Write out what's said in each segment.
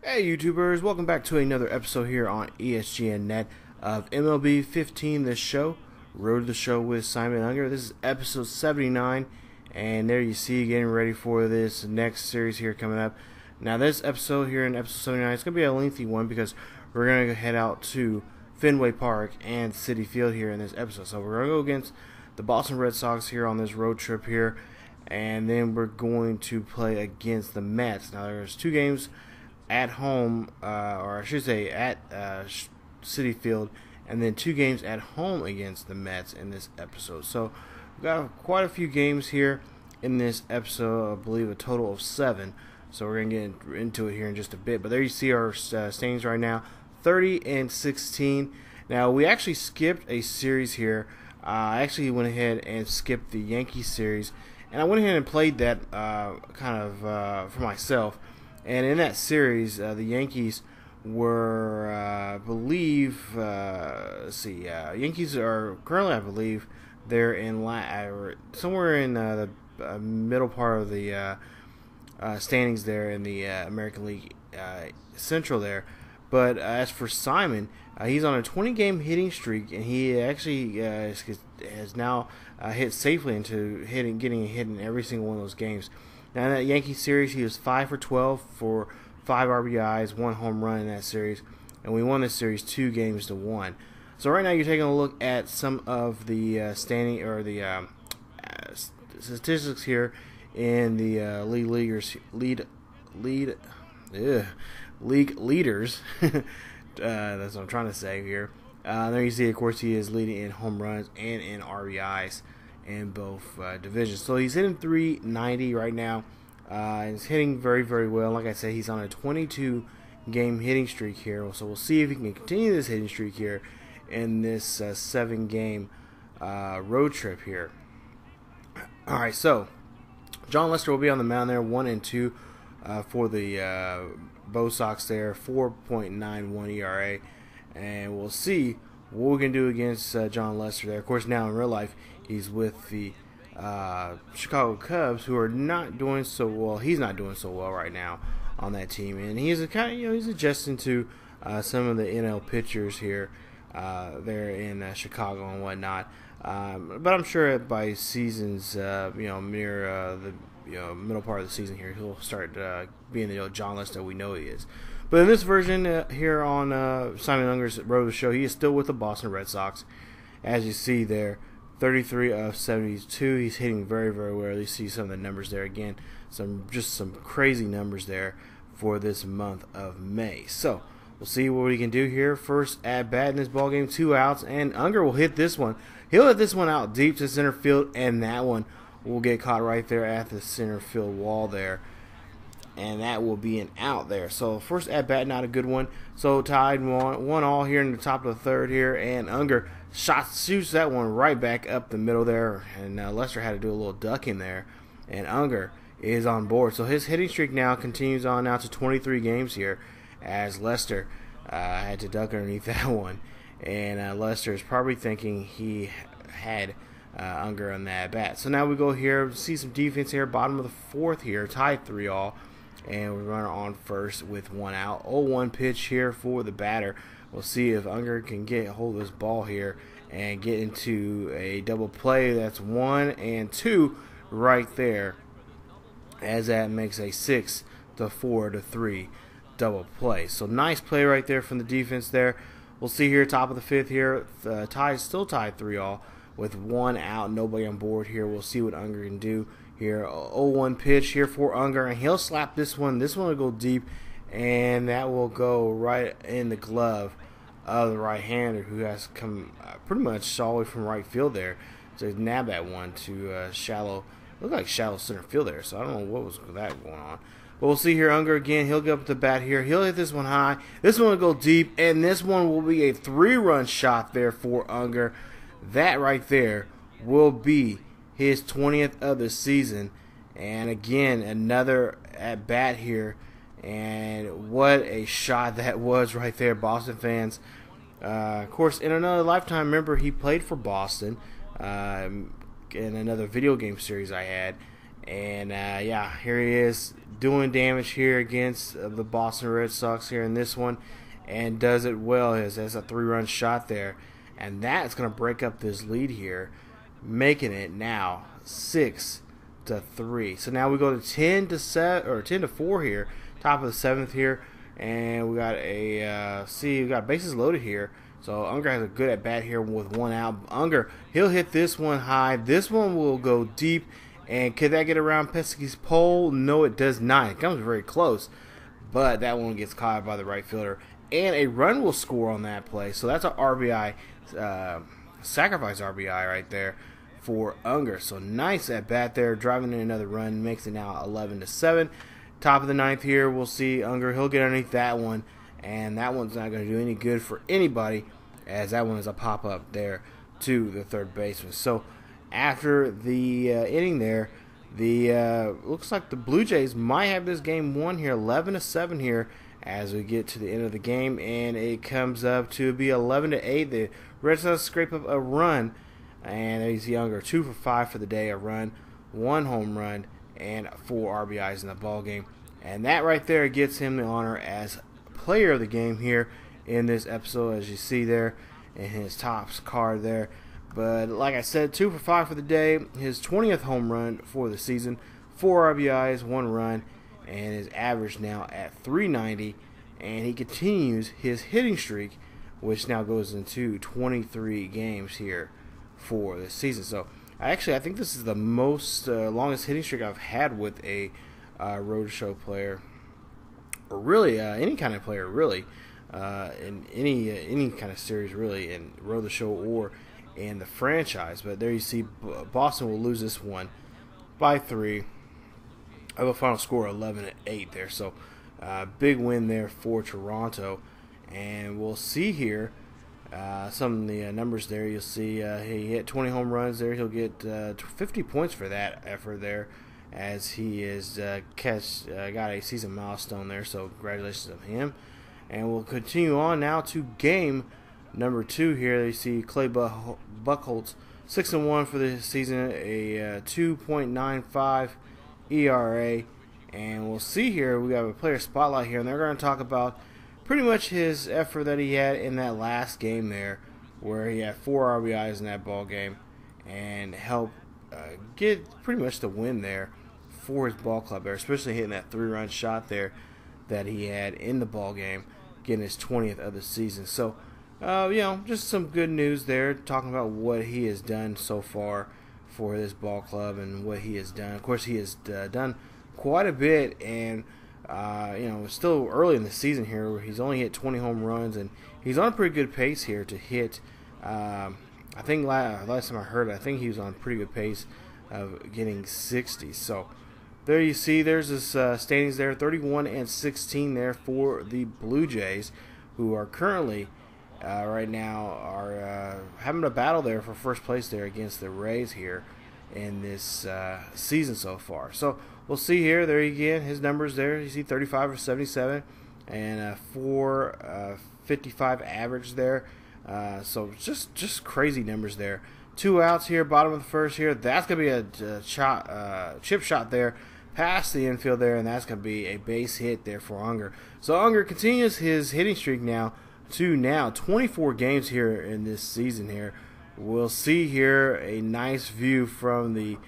Hey YouTubers, welcome back to another episode here on ESGNet of MLB 15, the show, Road to the Show with Simon Unger. This is episode 79, and there you see getting ready for this next series here coming up. Now this episode here in episode 79, it's going to be a lengthy one because we're going to head out to Fenway Park and Citi Field here in this episode. So we're going to go against the Boston Red Sox here on this road trip here, and then we're going to play against the Mets. Now there's two games at home, or I should say at Citi Field, and then two games at home against the Mets in this episode. So we've got quite a few games here in this episode, I believe a total of 7. So we're going to get into it here in just a bit. But there you see our standings right now, 30-16. Now we actually skipped a series here. I actually went ahead and skipped the Yankee series, and I went ahead and played that for myself. And in that series, the Yankees were, I believe, Yankees are currently, I believe, they're in somewhere in the middle part of the standings there in the American League Central there. But as for Simon, he's on a 20-game hitting streak, and he actually has now hit safely into getting a hit in every single one of those games. Now in that Yankee series, he was 5 for 12 for 5 RBIs, 1 home run in that series, and we won this series 2-1. So right now you're taking a look at some of the standing or the statistics here in the league leaders. That's what I'm trying to say here. There you see, of course, he is leading in home runs and in RBIs in both divisions. So he's hitting .390 right now. He's hitting very, very well. Like I said, he's on a 22-game hitting streak here. So we'll see if he can continue this hitting streak here in this 7-game road trip here. All right, so John Lester will be on the mound there, 1-2 for the White Sox there, 4.91 ERA. And we'll see what we can do against John Lester there. Of course, now in real life, he's with the Chicago Cubs, who are not doing so well. He's not doing so well right now on that team, and he's he's adjusting to some of the NL pitchers here there in Chicago and whatnot. But I'm sure by season's near the middle part of the season here, he'll start being the John Lester we know he is. But in this version here on Simon Unger's Road to the Show, he is still with the Boston Red Sox, as you see there. 33 of 72. He's hitting very, very well. You see some of the numbers there again. Some crazy numbers there for this month of May. So we'll see what he can do here. First at bat in this ball game, 2 outs, and Unger will hit this one. He'll hit this one out deep to center field, and that one will get caught right there at the center field wall there, and that will be an out there. So first at bat, not a good one. So tied 1-1 here in the top of the third here, and Unger shoots that one right back up the middle there, and Lester had to do a little ducking there, and Unger is on board. So his hitting streak now continues on now to 23 games here, as Lester had to duck underneath that one, and Lester is probably thinking he had Unger on that bat. So now we go here, see some defense here, bottom of the fourth here, tied 3-3, and we run on first with 1 out. 0-1 pitch here for the batter. We'll see if Unger can get a hold of this ball here and get into a double play. That's 1 and 2 right there, as that makes a 6-4-3 double play. So nice play right there from the defense there. We'll see here, top of the fifth here, still tied 3-3 with 1 out, nobody on board here. We'll see what Unger can do here. 0-1 pitch here for Unger, and he'll slap this one. This one will go deep, and that will go right in the glove of the right-hander, who has come pretty much all the way from right field there to nab that one to shallow center field there. So I don't know what was that going on. But we'll see here, Unger again. He'll get up to the bat here. He'll hit this one high. This one will go deep, and this one will be a 3-run shot there for Unger. That right there will be his 20th of the season. And again, another at bat here. And what a shot that was right there, Boston fans. Of course, in another lifetime, remember, he played for Boston in another video game series I had. And yeah, here he is doing damage here against the Boston Red Sox here in this one, and does it well. That's a 3-run shot there, and that's going to break up this lead here, making it now 6-3. So now we go to 10-4 here, top of the 7th here, and we got we got bases loaded here. So Unger has a good at bat here with 1 out. Unger, he'll hit this one high. This one will go deep. And could that get around Pesky's pole? No, it does not. It comes very close, but that one gets caught by the right fielder. And a run will score on that play. So that's an RBI, sacrifice RBI right there for Unger. So nice at bat there, driving in another run, makes it now 11-7. Top of the 9th here, we'll see Unger. He'll get underneath that one, and that one's not going to do any good for anybody, as that one is a pop-up there to the third baseman. So after the inning there, looks like the Blue Jays might have this game won here, 11-7 here, as we get to the end of the game, and it comes up to be 11-8. The Red Sox scrape up a run, and he's Unger, 2 for 5 for the day, a run, 1 home run, and 4 RBIs in the ball game, and that right there gets him the honor as player of the game here in this episode, as you see there in his Topps card there. But like I said, 2 for 5 for the day, his 20th home run for the season, 4 RBIs, 1 run, and his average now at 390, and he continues his hitting streak, which now goes into 23 games here for the season. So I think this is the most longest hitting streak I've had with a roadshow player, or really any kind of player, really, in any kind of series, really, in road the show or in the franchise. But there you see Boston will lose this one by 3. I have a final score 11-8 there. So big win there for Toronto. And we'll see here some of the numbers there. You'll see he hit 20 home runs there. He'll get 50 points for that effort there, as he is got a season milestone there. So congratulations to him. And we'll continue on now to game number 2 here. You see Clay Buchholz, 6-1 for the season, a 2.95 ERA. And we'll see here, we have a player spotlight here, and they're going to talk about pretty much his effort that he had in that last game there, where he had 4 RBIs in that ball game and helped get pretty much the win there for his ball club there, especially hitting that 3-run shot there that he had in the ball game, getting his 20th of the season. So just some good news there, talking about what he has done so far for this ball club and what he has done. Of course, he has done quite a bit, and it's still early in the season here, where he's only hit 20 home runs, and he's on a pretty good pace here to hit. I think last time I heard it, I think he was on a pretty good pace of getting 60. So there you see, there's his standings there, 31-16 there for the Blue Jays, who are currently right now are having a battle there for first place there against the Rays here in this season so far. So we'll see here. There again, his numbers there. You see 35 or 77 and 4.55 average there. So just crazy numbers there. 2 outs here, bottom of the first here. That's gonna be a chip shot there past the infield there, and that's gonna be a base hit there for Unger. So Unger continues his hitting streak now to 24 games here in this season here. We'll see here a nice view from the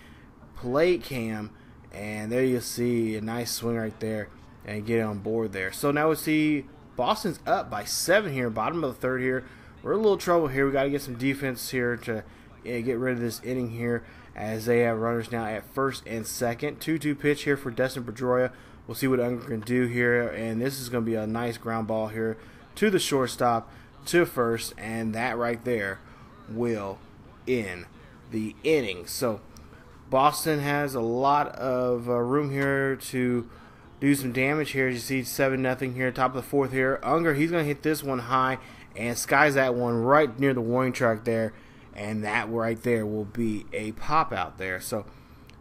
plate cam, and there you see a nice swing right there and get on board there. So now we see Boston's up by 7 here, bottom of the third here. We're in a little trouble here. We got to get some defense here to get rid of this inning here, as they have runners now at first and second. 2-2 pitch here for Dustin Pedroia. We'll see what Unger can do here, and this is going to be a nice ground ball here to the shortstop, to first, and that right there will end the inning. So Boston has a lot of room here to do some damage here. As you see, 7-0 here, top of the fourth here. Unger, he's going to hit this one high and skies that one right near the warning track there, and that right there will be a pop out there. So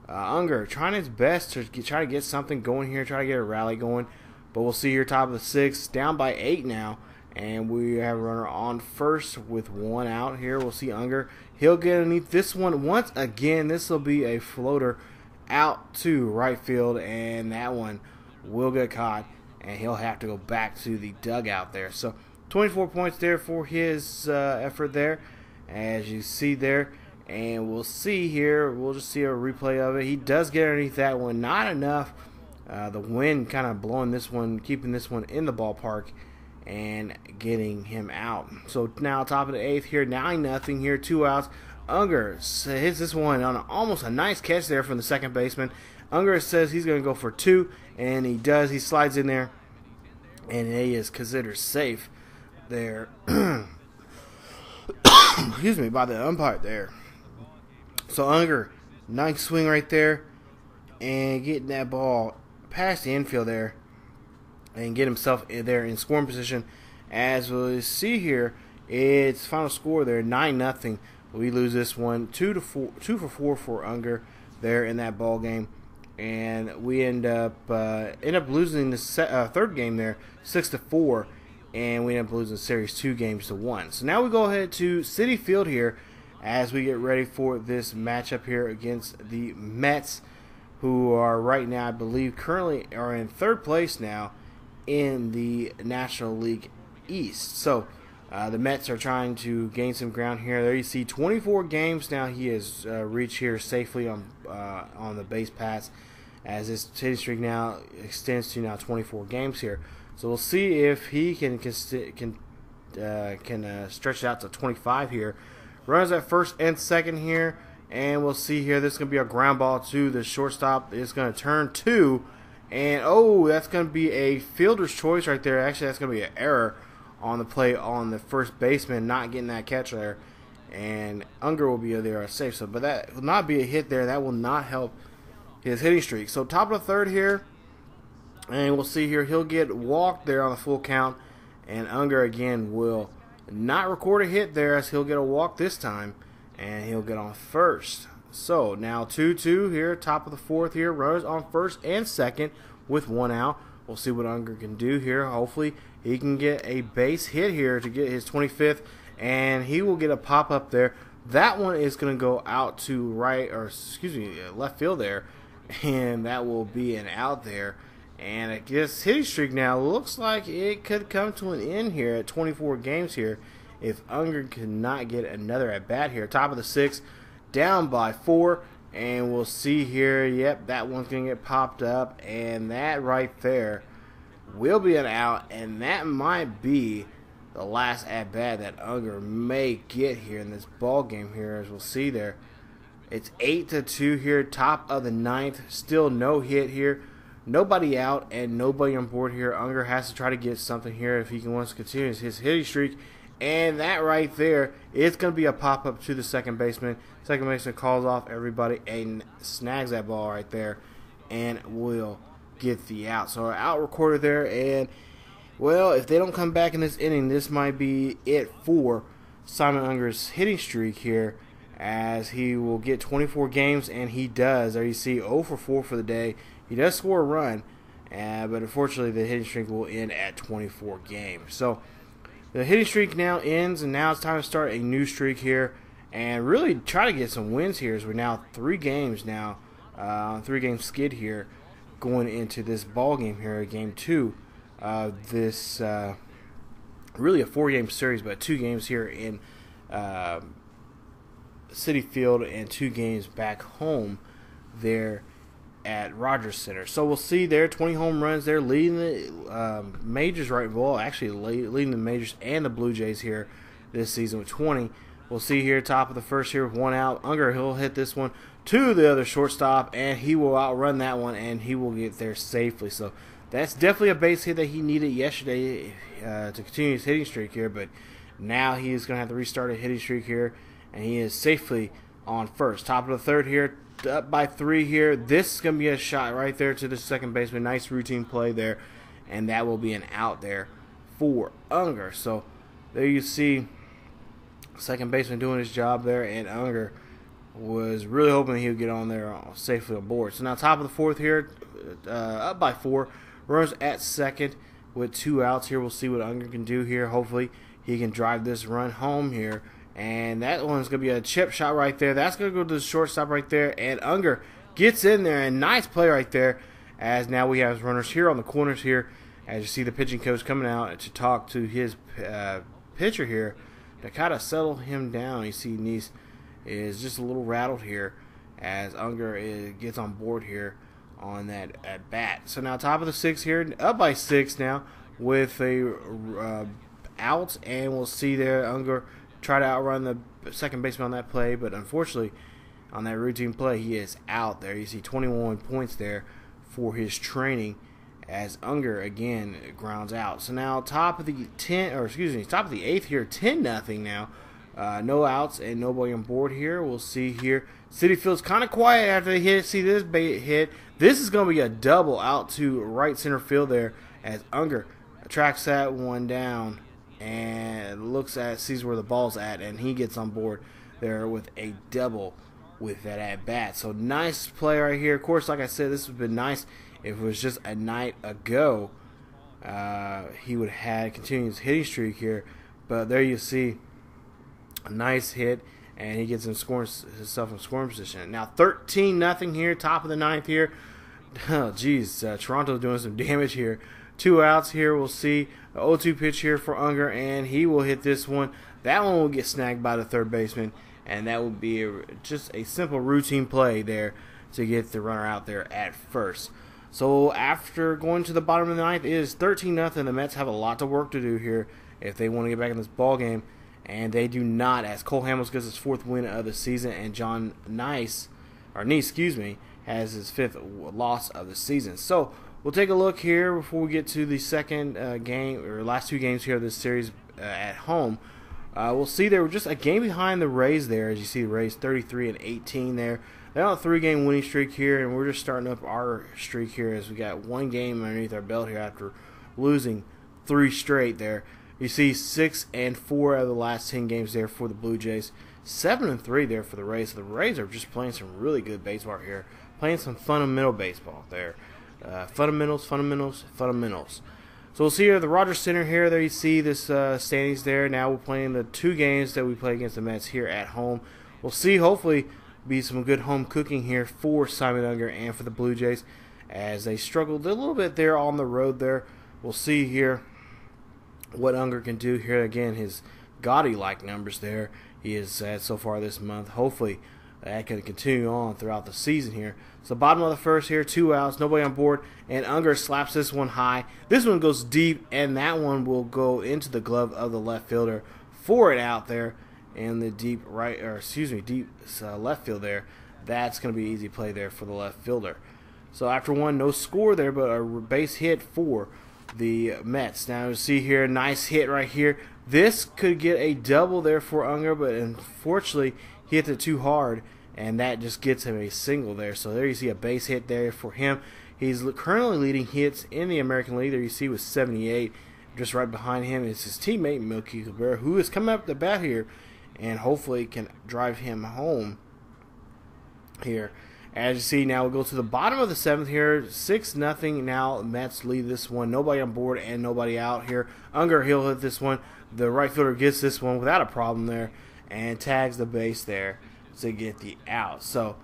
Unger trying his best to try to get something going here, try to get a rally going. But we'll see here, top of the sixth, down by 8 now, and we have a runner on first with 1 out here. We'll see Unger. He'll get underneath this one once again. This will be a floater, out to right field, and that one will get caught, and he'll have to go back to the dugout there. So 24 points there for his effort there, as you see there. And we'll see here, we'll just see a replay of it. He does get underneath that one, not enough. The wind kind of blowing this one, keeping this one in the ballpark and getting him out. So now top of the 8th here, 9-0 here, 2 outs. Unger hits this one on almost a nice catch there from the second baseman. Unger says he's going to go for 2, and he does. He slides in there, and he is considered safe there. Excuse me, by the umpire there. So Unger, nice swing right there, and getting that ball past the infield there, and get himself in there in scoring position. As we'll see here, it's final score there, 9-0. We lose this one 2-4 for Unger there in that ball game, and we end up losing the third game there 6-4, and we end up losing the series 2-1. So now we go ahead to Citi Field here as we get ready for this matchup here against the Mets, who are right now, I believe, currently are in third place now in the National League East. So the Mets are trying to gain some ground here. There you see 24 games now he has reached here safely on the base paths, as his hitting streak now extends to now 24 games here. So we'll see if he can stretch it out to 25 here. Runs at first and second here, and we'll see here. This is going to be a ground ball to the shortstop. It's going to turn 2, and oh, that's going to be a fielder's choice right there. Actually, that's going to be an error on the play on the first baseman, not getting that catch there, and Unger will be there safe. So, but that will not be a hit there. That will not help his hitting streak. So top of the third here, and we'll see here. He'll get walked there on the full count, and Unger again will not record a hit there, as he'll get a walk this time, and he'll get on first. So now 2-2 here, top of the fourth here. Runners on first and second with 1 out. We'll see what Unger can do here. Hopefully he can get a base hit here to get his 25th, and he will get a pop up there. That one is going to go out to left field there, and that will be an out there. And I guess hitting streak now looks like it could come to an end here at 24 games here if Unger cannot get another at bat here. Top of the 6th, down by 4, and we'll see here. Yep, that one's going to get popped up, and that right there will be an out, and that might be the last at bat that Unger may get here in this ball game here, as we'll see there. It's 8-2 here, top of the 9th, still no hit here. Nobody out and nobody on board here. Unger has to try to get something here if he wants to continue his hitting streak. And that right there, it's going to be a pop-up to the second baseman. Second baseman calls off everybody and snags that ball right there and will get the out. So our out recorded there. And, well, if they don't come back in this inning, this might be it for Simon Unger's hitting streak here, as he will get 24 games, and he does. There you see 0-for-4 for the day. He does score a run, but unfortunately the hitting streak will end at 24 games. So the hitting streak now ends, and now it's time to start a new streak here and really try to get some wins here, as we're now 3 games now, 3-game skid here going into this ball game here, game 2 of this really a 4-game series, but 2 games here in Citi Field and 2 games back home there at Rogers Center. So we'll see there, 20 home runs there, leading the majors right. Well, actually leading the majors and the Blue Jays here this season with 20. We'll see here, top of the first here with 1 out. Unger, he'll hit this one to the other shortstop, and he will outrun that one, and he will get there safely. So that's definitely a base hit that he needed yesterday to continue his hitting streak here, but now he is going to have to restart a hitting streak here, and he is safely on first. Top of the third here, up by 3 here. This is going to be a shot right there to the second baseman. Nice routine play there, and that will be an out there for Unger. So there you see second baseman doing his job there, and Unger was really hoping he would get on there safely on board. So now top of the fourth here, up by 4. Runners at second with 2 outs here. We'll see what Unger can do here. Hopefully he can drive this run home here. And that one's going to be a chip shot right there. That's going to go to the shortstop right there. And Unger gets in there, and nice play right there, as now we have runners here on the corners here, as you see the pitching coach coming out to talk to his pitcher here to kind of settle him down. You see Nice is just a little rattled here as Unger gets on board here on that at bat. So now top of the 6th here, up by 6 now with a out, and we'll see there Unger try to outrun the second baseman on that play, but unfortunately on that routine play he is out there. You see 21 points there for his training as Unger again grounds out. So now top of the 8th here, 10-0 now. No outs and nobody on board here. We'll see here. Citi feels kind of quiet after they hit. See this hit. This is going to be a double out to right center field there as Unger tracks that one down and sees where the ball's at, and he gets on board there with a double with that at bat. So nice play right here. Of course, like I said, this would have been nice if it was just a night ago. He would have had continuous hitting streak here, but there you see a nice hit, and he gets himself in scoring position. Now 13-0 here, top of the 9th here. Oh, geez, Toronto's doing some damage here. 2 outs here. We'll see the 0-2 pitch here for Unger, and he will hit this one. That one will get snagged by the third baseman, and that would be just a simple routine play there to get the runner out there at first. So after going to the bottom of the 9th, it is 13-0. The Mets have a lot of work to do here if they want to get back in this ball game, and they do not, as Cole Hamels gets his 4th win of the season, and John Nice has his 5th loss of the season. So we'll take a look here before we get to the second game, or last 2 games here of this series at home. We'll see they were just a game behind the Rays there, as you see the Rays 33-18 there. They're on a 3-game winning streak here, and we're just starting up our streak here as we got 1 game underneath our belt here after losing 3 straight there. You see 6 and 4 out of the last 10 games there for the Blue Jays. 7 and 3 there for the Rays. So the Rays are just playing some really good baseball here. Playing some fundamental baseball there. Fundamentals. So we'll see here the Rogers Center here. There you see this standings there. Now we're playing the 2 games that we play against the Mets here at home. We'll see, hopefully, be some good home cooking here for Simon Unger and for the Blue Jays as they struggled a little bit there on the road there. We'll see here what Unger can do here. Again, his gaudy-like numbers there he has had so far this month. Hopefully that can continue on throughout the season here. So bottom of the 1st here, 2 outs, nobody on board, and Unger slaps this one high. This one goes deep, and that one will go into the glove of the left fielder for it out there in the deep left field there. That's going to be an easy play there for the left fielder. So after one, no score there, but a base hit for the Mets. Now you see here, nice hit right here. This could get a double there for Unger, but unfortunately he hit it too hard, and that just gets him a single there. So there you see a base hit there for him. He's currently leading hits in the American League. There you see with 78. Just right behind him is his teammate Melky Cabrera, who is coming up the bat here and hopefully can drive him home here. As you see, now we'll go to the bottom of the 7th here. 6-0 now. Mets lead this one. Nobody on board and nobody out here. Unger, he'll hit this one. The right fielder gets this one without a problem there and tags the base there to get the out. So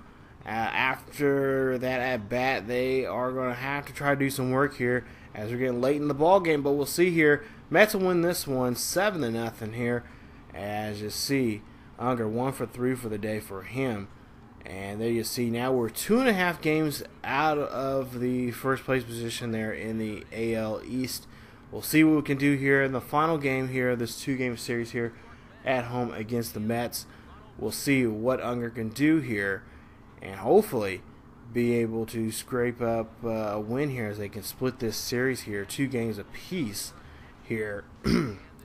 after that at bat, they are going to have to try to do some work here as we're getting late in the ball game. But we'll see here. Mets will win this one 7-0 here. As you see, Unger 1 for 3 for the day for him. And there you see now we're 2.5 games out of the first place position there in the AL East. We'll see what we can do here in the final game here of this 2-game series here at home against the Mets. We'll see what Unger can do here and hopefully be able to scrape up a win here as they can split this series here, 2 games apiece here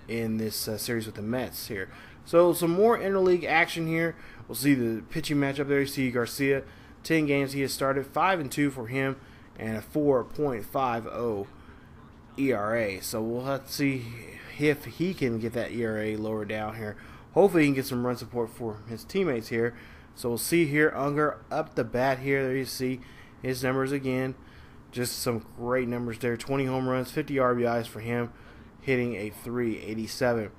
in this series with the Mets here. So some more interleague action here. We'll see the pitching matchup there. You see Garcia, 10 games he has started, 5-2 for him, and a 4.50 ERA. So we'll have to see if he can get that ERA lower down here. Hopefully he can get some run support for his teammates here. So we'll see here, Unger up the bat here. There you see his numbers again. Just some great numbers there. 20 home runs, 50 RBIs for him, hitting a .387.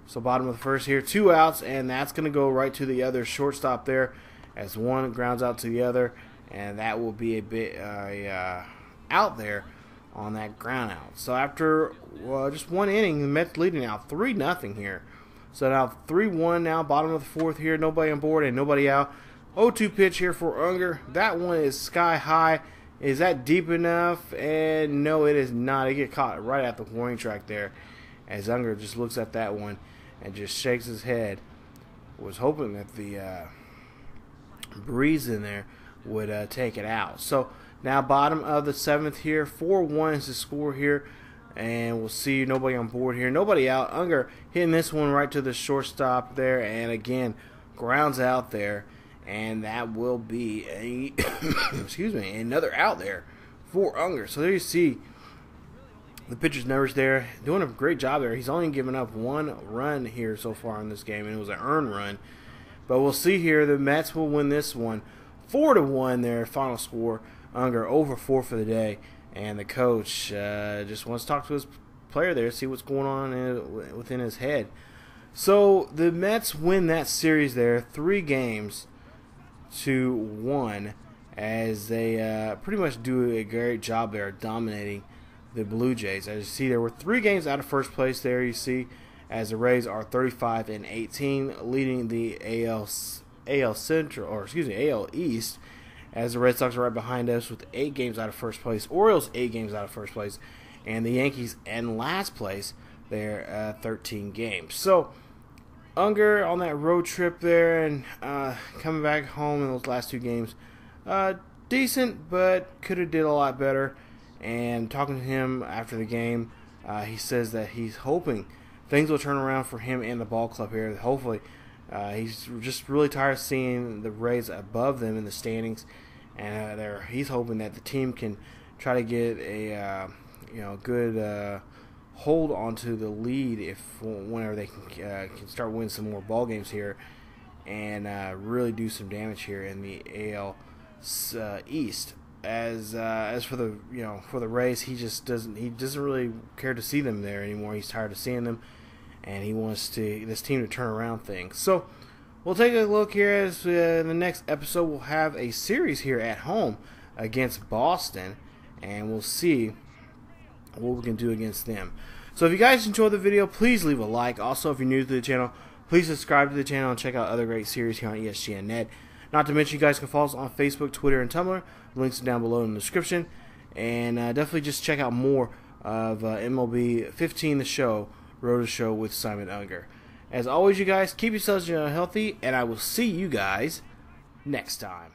So bottom of the 1st here, 2 outs, and that's going to go right to the other shortstop there as one grounds out to the other. and that will be a bit out there on that ground out. So after just one inning, the Mets leading now 3-0 here. So now 3-1 now, bottom of the fourth here, nobody on board and nobody out. 0-2 pitch here for Unger. That one is sky high. Is that deep enough? And no, it is not. It get caught right at the warning track there, as Unger just looks at that one and just shakes his head. Was hoping that the breeze in there would take it out. So now bottom of the seventh here, 4-1 is the score here, and we'll see nobody on board here, nobody out. Unger hitting this one right to the shortstop there, and again grounds out there, and that will be a excuse me, another out there for Unger. So there you see the pitcher's numbers there, doing a great job there. He's only given up one run here so far in this game, and it was an earned run. But we'll see here, the Mets will win this one 4-1 there, final score. Unger over 4 for the day, and the coach just wants to talk to his player there, see what's going on within his head. So the Mets win that series there 3-1, as they pretty much do a great job there dominating the Blue Jays. As you see, there were 3 games out of first place there, you see, as the Rays are 35-18, leading the AL East, as the Red Sox are right behind us with 8 games out of first place. Orioles 8 games out of first place, and the Yankees in last place. They're 13 games. So Unger on that road trip there, and coming back home in those last 2 games, decent, but could have did a lot better. And talking to him after the game, he says that he's hoping things will turn around for him and the ball club here. Hopefully. He's just really tired of seeing the Rays above them in the standings, and he's hoping that the team can try to get a good hold onto the lead whenever they can start winning some more ball games here, and really do some damage here in the AL East. As for the Rays, he doesn't really care to see them there anymore. He's tired of seeing them, and he wants this team to turn around things. So we'll take a look here as in the next episode we'll have a series here at home against Boston, and we'll see what we can do against them. So if you guys enjoyed the video, please leave a like. Also, if you're new to the channel, please subscribe to the channel and check out other great series here on ESGNet. Not to mention, you guys can follow us on Facebook, Twitter, and Tumblr. Links are down below in the description. And definitely just check out more of MLB 15 The Show, Road to Show with Simon Unger. As always, you guys, keep yourselves healthy, and I will see you guys next time.